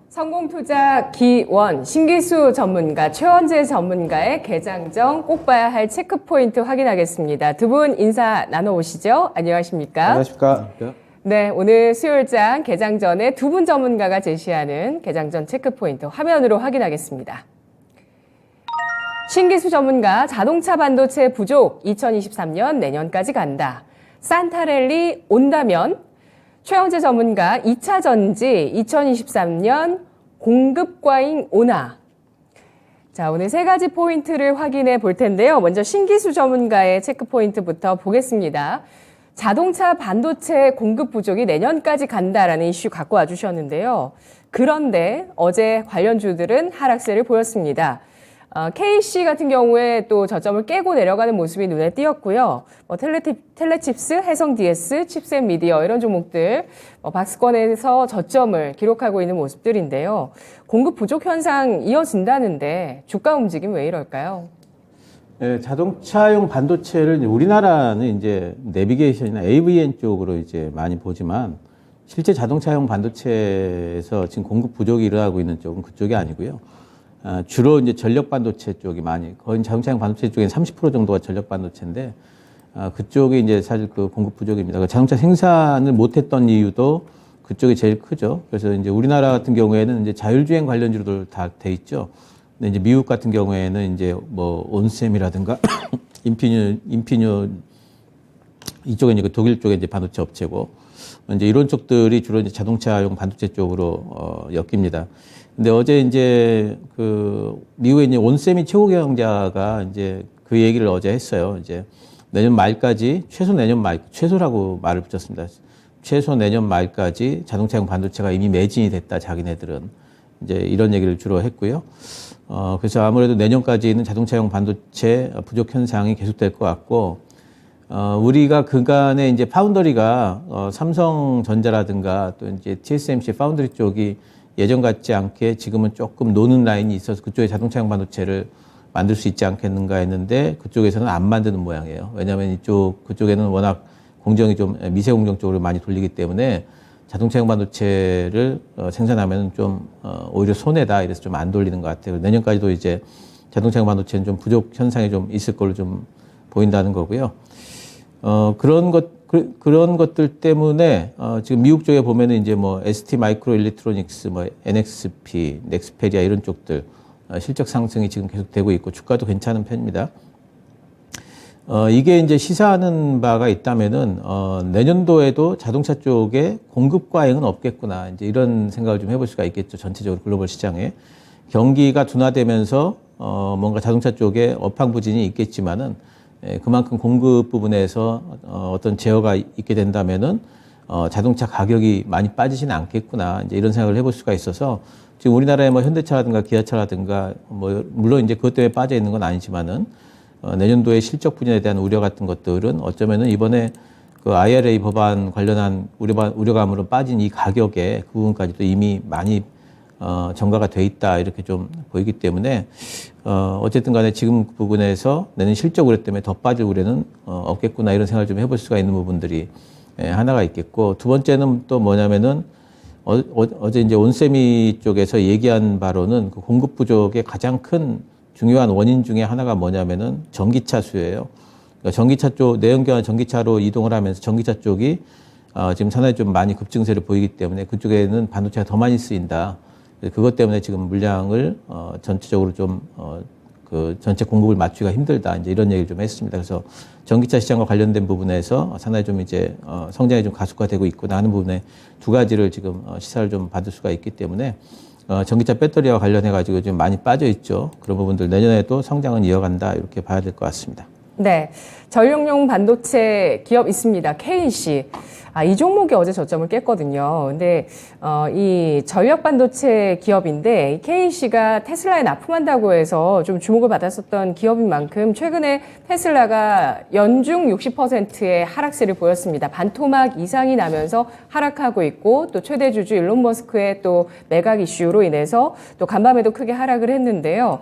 성공투자 기원 신기수 전문가 최원재 전문가의 개장 전 꼭 봐야 할 체크포인트 확인하겠습니다. 두 분 인사 나눠보시죠. 안녕하십니까? 안녕하십니까? 네, 오늘 수요일장 개장 전에 두 분 전문가가 제시하는 개장 전 체크포인트 화면으로 확인하겠습니다. 신기수 전문가 자동차 반도체 부족 2023년 내년까지 간다. 산타랠리 온다면 최원재 전문가 2차 전지 2023년 공급 과잉 오나. 자, 오늘 세 가지 포인트를 확인해 볼 텐데요. 먼저 신기수 전문가의 체크 포인트부터 보겠습니다. 자동차 반도체 공급 부족이 내년까지 간다라는 이슈 갖고 와 주셨는데요. 그런데 어제 관련주들은 하락세를 보였습니다. KC 같은 경우에 또 저점을 깨고 내려가는 모습이 눈에 띄었고요. 텔레칩스, 해성DS, 칩셋미디어 이런 종목들 박스권에서 저점을 기록하고 있는 모습들인데요. 공급 부족 현상 이어진다는데 주가 움직임 왜 이럴까요? 네, 자동차용 반도체를 우리나라는 이제 내비게이션이나 AVN 쪽으로 이제 많이 보지만 실제 자동차용 반도체에서 지금 공급 부족이 일어나고 있는 쪽은 그쪽이 아니고요. 주로 이제 전력 반도체 쪽이 많이, 거의 자동차용 반도체 쪽에 30% 정도가 전력 반도체인데, 그쪽이 이제 사실 그 공급 부족입니다. 자동차 생산을 못했던 이유도 그쪽이 제일 크죠. 그래서 이제 우리나라 같은 경우에는 이제 자율주행 관련주들 다 돼 있죠. 근데 이제 미국 같은 경우에는 이제 뭐 온셈이라든가 인피뉴 이쪽에 이제 그 독일 쪽에 이제 반도체 업체고, 이제 이런 쪽들이 주로 이제 자동차용 반도체 쪽으로 엮입니다. 근데 어제 이제 그 미국의 이제 온셈이 최고 경영자가 이제 그 얘기를 어제 했어요. 이제 내년 말까지 최소라고 말을 붙였습니다. 최소 내년 말까지 자동차용 반도체가 이미 매진이 됐다. 자기네들은 이제 이런 얘기를 주로 했고요. 그래서 아무래도 내년까지는 자동차용 반도체 부족 현상이 계속될 것 같고, 우리가 그간에 이제 파운더리가 삼성전자라든가 또 이제 TSMC 파운더리 쪽이 예전 같지 않게 지금은 조금 노는 라인이 있어서 그쪽에 자동차용 반도체를 만들 수 있지 않겠는가 했는데 그쪽에서는 안 만드는 모양이에요. 왜냐하면 그쪽에는 워낙 공정이 좀 미세 공정 쪽으로 많이 돌리기 때문에 자동차용 반도체를 생산하면 좀 오히려 손해다. 이래서 좀 안 돌리는 것 같아요. 내년까지도 이제 자동차용 반도체는 좀 부족 현상이 좀 있을 걸로 좀 보인다는 거고요. 그런 것들 때문에, 지금 미국 쪽에 보면은 이제 뭐 ST 마이크로 일렉트로닉스, 뭐 NXP, 넥스페리아 이런 쪽들, 실적 상승이 지금 계속 되고 있고, 주가도 괜찮은 편입니다. 이게 이제 시사하는 바가 있다면은, 내년도에도 자동차 쪽에 공급 과잉은 없겠구나. 이제 이런 생각을 좀 해볼 수가 있겠죠. 전체적으로 글로벌 시장에. 경기가 둔화되면서, 뭔가 자동차 쪽에 업황부진이 있겠지만은, 그만큼 공급 부분에서 어떤 제어가 있게 된다면은 자동차 가격이 많이 빠지지는 않겠구나. 이제 이런 생각을 해볼 수가 있어서 지금 우리나라의 뭐 현대차라든가 기아차라든가 뭐 물론 이제 그것 때문에 빠져 있는 건 아니지만은 내년도에 실적 부진에 대한 우려 같은 것들은 어쩌면은 이번에 그 IRA 법안 관련한 우려감으로 빠진 이 가격에 그 부분까지도 이미 많이 전가가 돼 있다 이렇게 좀 보이기 때문에 어쨌든 간에 지금 부분에서 내는 실적 우려 때문에 더 빠질 우려는 없겠구나 이런 생각을 좀 해볼 수가 있는 부분들이 하나가 있겠고, 두 번째는 또 뭐냐면은 어제 이제 온세미 쪽에서 얘기한 바로는 그 공급 부족의 가장 큰 중요한 원인 중에 하나가 뭐냐면은 전기차 수요예요. 그러니까 전기차 쪽 내연기관 전기차로 이동을 하면서 전기차 쪽이 지금 상당히 좀 많이 급증세를 보이기 때문에 그쪽에는 반도체가 더 많이 쓰인다. 그것 때문에 지금 물량을 전체적으로 좀 그 전체 공급을 맞추기가 힘들다. 이제 이런 얘기를 좀 했습니다. 그래서 전기차 시장과 관련된 부분에서 상당히 좀 이제 성장이 좀 가속화되고 있구나 하는 부분에 두 가지를 지금 시사를 좀 받을 수가 있기 때문에 전기차 배터리와 관련해 가지고 좀 많이 빠져 있죠. 그런 부분들 내년에도 성장은 이어간다. 이렇게 봐야 될 것 같습니다. 네, 전력용 반도체 기업 있습니다. KC. 이 종목이 어제 저점을 깼거든요. 근데 이 전력 반도체 기업인데 KC가 테슬라에 납품한다고 해서 좀 주목을 받았었던 기업인 만큼 최근에 테슬라가 연중 60%의 하락세를 보였습니다. 반토막 이상이 나면서 하락하고 있고, 또 최대 주주 일론 머스크의 또 매각 이슈로 인해서 또 간밤에도 크게 하락을 했는데요.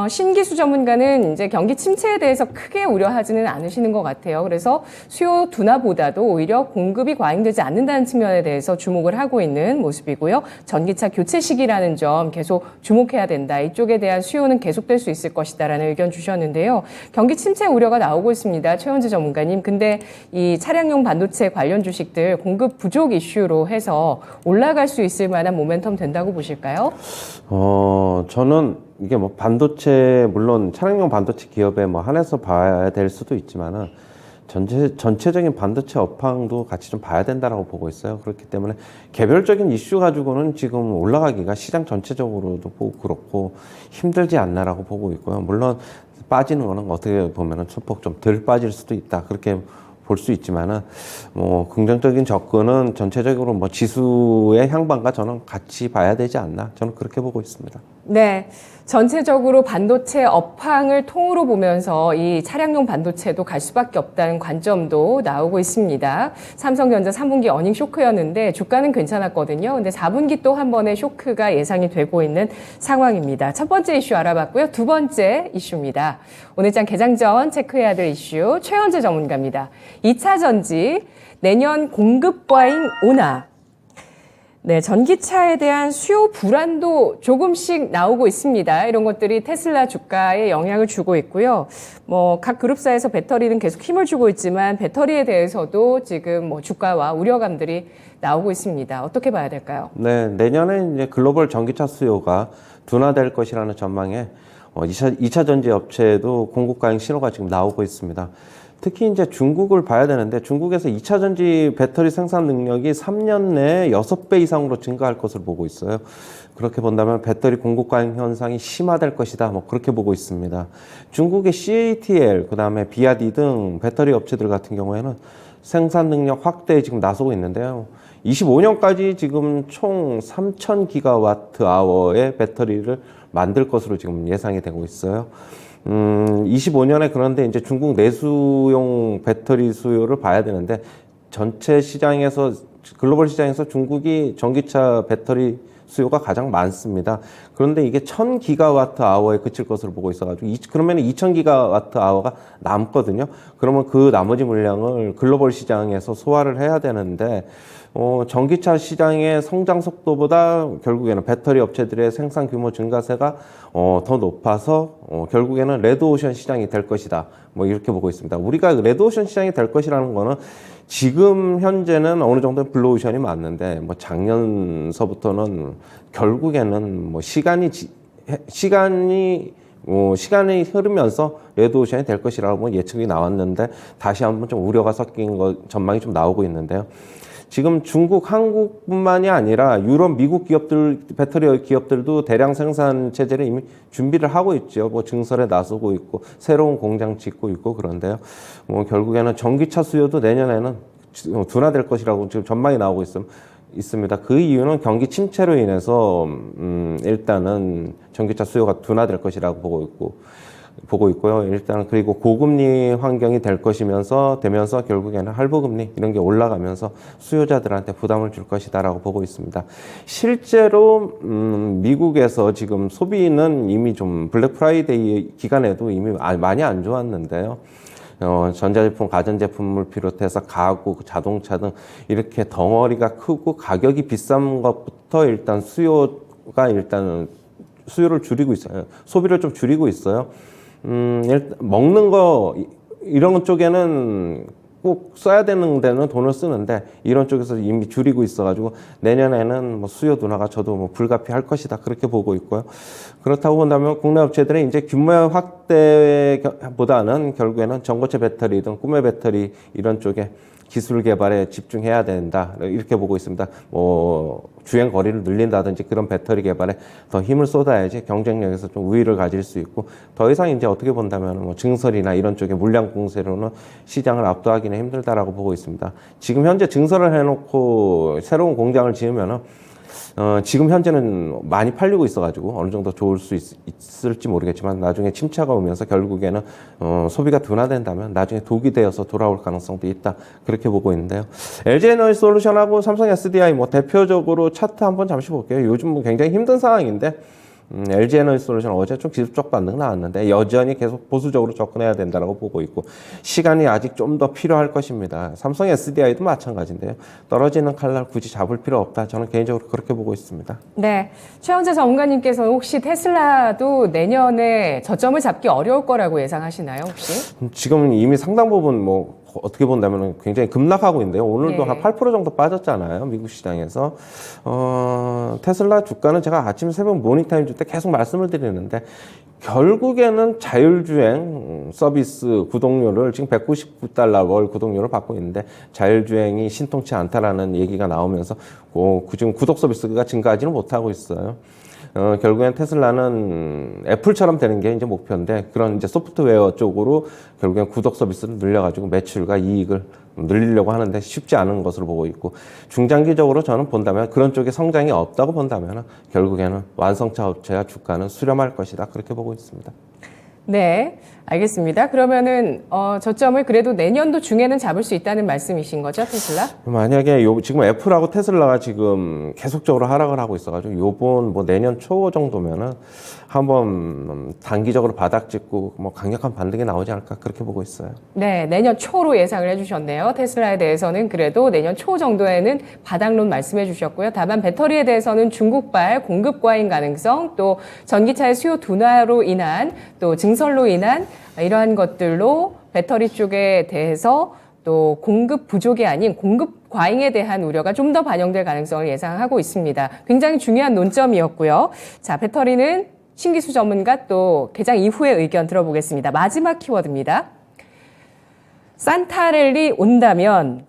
신기수 전문가는 이제 경기 침체에 대해서 크게 우려하지는 않으시는 것 같아요. 그래서 수요 둔화보다도 오히려 공급이 과잉되지 않는다는 측면에 대해서 주목을 하고 있는 모습이고요. 전기차 교체 시기라는 점 계속 주목해야 된다. 이쪽에 대한 수요는 계속될 수 있을 것이다라는 의견 주셨는데요. 경기 침체 우려가 나오고 있습니다. 최원재 전문가님. 근데 이 차량용 반도체 관련 주식들 공급 부족 이슈로 해서 올라갈 수 있을 만한 모멘텀 된다고 보실까요? 저는 이게 뭐 반도체, 물론 차량용 반도체 기업에 뭐 한해서 봐야 될 수도 있지만은 전체적인 반도체 업황도 같이 좀 봐야 된다라고 보고 있어요. 그렇기 때문에 개별적인 이슈 가지고는 지금 올라가기가 시장 전체적으로도 보고 그렇고 힘들지 않나라고 보고 있고요. 물론 빠지는 거는 어떻게 보면은 소폭 좀 덜 빠질 수도 있다. 그렇게 볼 수 있지만은 뭐 긍정적인 접근은 전체적으로 뭐 지수의 향방과 저는 같이 봐야 되지 않나. 저는 그렇게 보고 있습니다. 네. 전체적으로 반도체 업황을 통으로 보면서 이 차량용 반도체도 갈 수밖에 없다는 관점도 나오고 있습니다. 삼성전자 3분기 어닝 쇼크였는데 주가는 괜찮았거든요. 근데 4분기 또 한 번의 쇼크가 예상이 되고 있는 상황입니다. 첫 번째 이슈 알아봤고요. 두 번째 이슈입니다. 오늘장 개장 전 체크해야 될 이슈 최원재 전문가입니다. 2차 전지 내년 공급 과잉 오나. 네, 전기차에 대한 수요 불안도 조금씩 나오고 있습니다. 이런 것들이 테슬라 주가에 영향을 주고 있고요. 뭐 각 그룹사에서 배터리는 계속 힘을 주고 있지만 배터리에 대해서도 지금 뭐 주가와 우려감들이 나오고 있습니다. 어떻게 봐야 될까요? 네, 내년에 이제 글로벌 전기차 수요가 둔화될 것이라는 전망에 2차 전지 업체에도 공급 과잉 신호가 지금 나오고 있습니다. 특히 이제 중국을 봐야 되는데 중국에서 2차 전지 배터리 생산 능력이 3년 내에 6배 이상으로 증가할 것으로 보고 있어요. 그렇게 본다면 배터리 공급 과잉 현상이 심화될 것이다. 뭐 그렇게 보고 있습니다. 중국의 CATL, 그다음에 비아디 등 배터리 업체들 같은 경우에는 생산 능력 확대에 지금 나서고 있는데요. 25년까지 지금 총 3,000기가와트 아워의 배터리를 만들 것으로 지금 예상이 되고 있어요. 25년에 그런데 이제 중국 내수용 배터리 수요를 봐야 되는데 전체 시장에서 글로벌 시장에서 중국이 전기차 배터리 수요가 가장 많습니다. 그런데 이게 1000기가와트 아워에 그칠 것으로 보고 있어가지고 그러면 2000기가와트 아워가 남거든요. 그러면 그 나머지 물량을 글로벌 시장에서 소화를 해야 되는데 전기차 시장의 성장 속도보다 결국에는 배터리 업체들의 생산 규모 증가세가 더 높아서 결국에는 레드오션 시장이 될 것이다. 뭐 이렇게 보고 있습니다. 우리가 레드오션 시장이 될 것이라는 거는 지금 현재는 어느 정도 블루오션이 맞는데 뭐 작년서부터는 결국에는 뭐 시간이 흐르면서 레드오션이 될 것이라고 예측이 나왔는데 다시 한번 좀 우려가 섞인 전망이 좀 나오고 있는데요. 지금 중국, 한국뿐만이 아니라 유럽, 미국 기업들, 배터리 기업들도 대량 생산 체제를 이미 준비를 하고 있죠. 뭐 증설에 나서고 있고 새로운 공장 짓고 있고 그런데요. 뭐 결국에는 전기차 수요도 내년에는 둔화될 것이라고 지금 전망이 나오고 있습니다. 그 이유는 경기 침체로 인해서 일단은 전기차 수요가 둔화될 것이라고 보고 있고요. 일단 그리고 고금리 환경이 되면서 결국에는 할부금리 이런 게 올라가면서 수요자들한테 부담을 줄 것이다라고 보고 있습니다. 실제로 미국에서 지금 소비는 이미 좀 블랙 프라이데이 기간에도 이미 많이 안 좋았는데요. 전자제품, 가전제품을 비롯해서 가구, 자동차 등 이렇게 덩어리가 크고 가격이 비싼 것부터 일단 수요를 줄이고 있어요. 소비를 좀 줄이고 있어요. 먹는 거, 이런 쪽에는 꼭 써야 되는 데는 돈을 쓰는데, 이런 쪽에서 이미 줄이고 있어가지고, 내년에는 뭐 수요 둔화가 저도 뭐 불가피할 것이다. 그렇게 보고 있고요. 그렇다고 본다면 국내 업체들은 이제 규모 확대보다는 결국에는 전고체 배터리 등 꿈의 배터리 이런 쪽에 기술 개발에 집중해야 된다. 이렇게 보고 있습니다. 뭐 주행 거리를 늘린다든지 그런 배터리 개발에 더 힘을 쏟아야지 경쟁력에서 좀 우위를 가질 수 있고 더 이상 이제 어떻게 본다면 뭐 증설이나 이런 쪽의 물량 공세로는 시장을 압도하기는 힘들다라고 보고 있습니다. 지금 현재 증설을 해놓고 새로운 공장을 지으면은 지금 현재는 많이 팔리고 있어가지고 어느 정도 좋을 수 있을지 모르겠지만 나중에 침체가 오면서 결국에는 소비가 둔화된다면 나중에 독이 되어서 돌아올 가능성도 있다. 그렇게 보고 있는데요. LG에너지솔루션하고 삼성 SDI 뭐 대표적으로 차트 한번 잠시 볼게요. 요즘 뭐 굉장히 힘든 상황인데 LG에너지솔루션 어제 좀 기술적 반등 나왔는데 여전히 계속 보수적으로 접근해야 된다고 보고 있고 시간이 아직 좀 더 필요할 것입니다. 삼성 SDI도 마찬가지인데요. 떨어지는 칼날 굳이 잡을 필요 없다. 저는 개인적으로 그렇게 보고 있습니다. 네, 최영재 전문가님께서 혹시 테슬라도 내년에 저점을 잡기 어려울 거라고 예상하시나요, 혹시? 지금 이미 상당 부분 뭐 어떻게 본다면 굉장히 급락하고 있는데요. 오늘도 네. 한 8% 정도 빠졌잖아요. 미국 시장에서. 테슬라 주가는 제가 아침 새벽 모닝타임 줄 때 계속 말씀을 드리는데 결국에는 자율주행 서비스 구독료를 지금 $199 월 구독료를 받고 있는데 자율주행이 신통치 않다라는 얘기가 나오면서 지금 구독 서비스가 증가하지는 못하고 있어요. 결국엔 테슬라는 애플처럼 되는 게 이제 목표인데 그런 이제 소프트웨어 쪽으로 결국엔 구독 서비스를 늘려가지고 매출과 이익을 늘리려고 하는데 쉽지 않은 것으로 보고 있고 중장기적으로 저는 본다면 그런 쪽에 성장이 없다고 본다면 결국에는 완성차 업체와 주가는 수렴할 것이다 그렇게 보고 있습니다. 네, 알겠습니다. 그러면은 저점을 그래도 내년도 중에는 잡을 수 있다는 말씀이신 거죠, 테슬라? 만약에 지금 애플하고 테슬라가 지금 계속적으로 하락을 하고 있어가지고 요번 뭐 내년 초 정도면은 한번 단기적으로 바닥 찍고 뭐 강력한 반등이 나오지 않을까 그렇게 보고 있어요. 네, 내년 초로 예상을 해주셨네요. 테슬라에 대해서는 그래도 내년 초 정도에는 바닥론 말씀해 주셨고요. 다만 배터리에 대해서는 중국발 공급 과잉 가능성, 또 전기차의 수요 둔화로 인한 또 증설로 인한 이러한 것들로 배터리 쪽에 대해서 또 공급 부족이 아닌 공급 과잉에 대한 우려가 좀 더 반영될 가능성을 예상하고 있습니다. 굉장히 중요한 논점이었고요. 자, 배터리는 신기수 전문가 또 개장 이후의 의견 들어보겠습니다. 마지막 키워드입니다. 산타랠리 온다면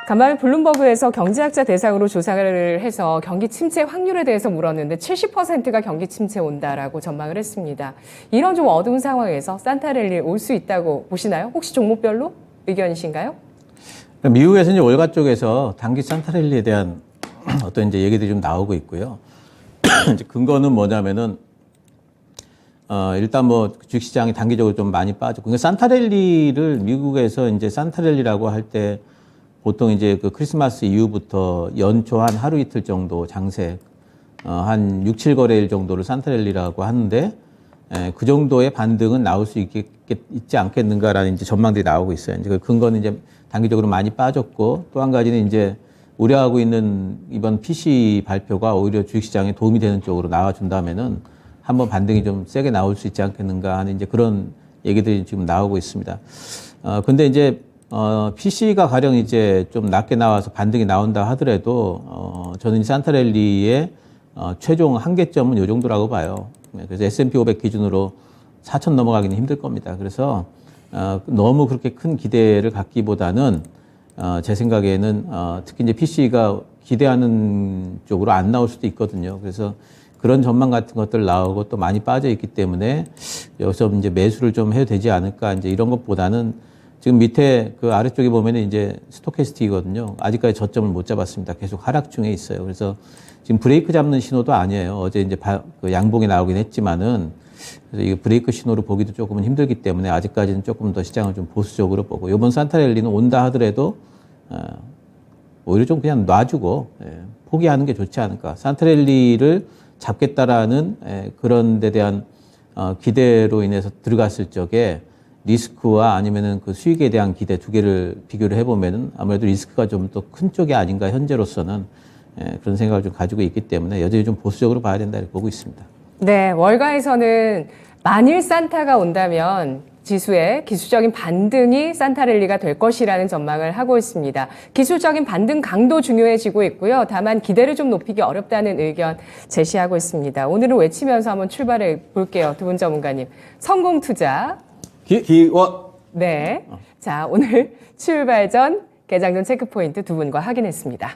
간만에 블룸버그에서 경제학자 대상으로 조사를 해서 경기 침체 확률에 대해서 물었는데 70%가 경기 침체 온다라고 전망을 했습니다. 이런 좀 어두운 상황에서 산타랠리 올 수 있다고 보시나요? 혹시 종목별로 의견이신가요? 미국에서 이제 월가 쪽에서 단기 산타랠리에 대한 어떤 이제 얘기들이 좀 나오고 있고요. 이제 근거는 뭐냐면은 일단 뭐 주식시장이 단기적으로 좀 많이 빠졌고, 그러니까 산타랠리를 미국에서 이제 산타랠리라고 할 때 보통 이제 그 크리스마스 이후부터 연초 한 하루 이틀 정도 장세, 한 6, 7거래일 정도를 산타랠리라고 하는데, 그 정도의 반등은 나올 수 있지 않겠는가라는 이제 전망들이 나오고 있어요. 이제 그 근거는 이제 단기적으로 많이 빠졌고, 또 한 가지는 이제 우려하고 있는 이번 PC 발표가 오히려 주식시장에 도움이 되는 쪽으로 나와준다면은 한번 반등이 좀 세게 나올 수 있지 않겠는가 하는 이제 그런 얘기들이 지금 나오고 있습니다. 근데 이제 PC가 가령 이제 좀 낮게 나와서 반등이 나온다 하더라도 저는 산타랠리의 최종 한계점은 이 정도라고 봐요. 그래서 S&P 500 기준으로 4,000 넘어가기는 힘들 겁니다. 그래서 너무 그렇게 큰 기대를 갖기보다는 제 생각에는 특히 이제 PC가 기대하는 쪽으로 안 나올 수도 있거든요. 그래서 그런 전망 같은 것들 나오고 또 많이 빠져 있기 때문에 여기서 이제 매수를 좀 해도 되지 않을까 이제 이런 것보다는 지금 밑에 그 아래쪽에 보면은 이제 스토캐스틱이거든요. 아직까지 저점을 못 잡았습니다. 계속 하락 중에 있어요. 그래서 지금 브레이크 잡는 신호도 아니에요. 어제 이제 그 양봉이 나오긴 했지만은 그래서 이 브레이크 신호를 보기도 조금은 힘들기 때문에 아직까지는 조금 더 시장을 좀 보수적으로 보고 이번 산타랠리는 온다 하더라도 오히려 좀 그냥 놔주고 포기하는 게 좋지 않을까. 산타랠리를 잡겠다라는 그런 데 대한 기대로 인해서 들어갔을 적에 리스크와 아니면은 그 수익에 대한 기대 두 개를 비교를 해보면은 아무래도 리스크가 좀 더 큰 쪽이 아닌가 현재로서는 그런 생각을 좀 가지고 있기 때문에 여전히 좀 보수적으로 봐야 된다 이렇게 보고 있습니다. 네, 월가에서는 만일 산타가 온다면 지수의 기술적인 반등이 산타랠리가 될 것이라는 전망을 하고 있습니다. 기술적인 반등 강도 중요해지고 있고요. 다만 기대를 좀 높이기 어렵다는 의견 제시하고 있습니다. 오늘은 외치면서 한번 출발해 볼게요. 두 분 전문가님. 성공 투자. 기원. 네. 자, 오늘 출발 전 개장 전 체크포인트 두 분과 확인했습니다.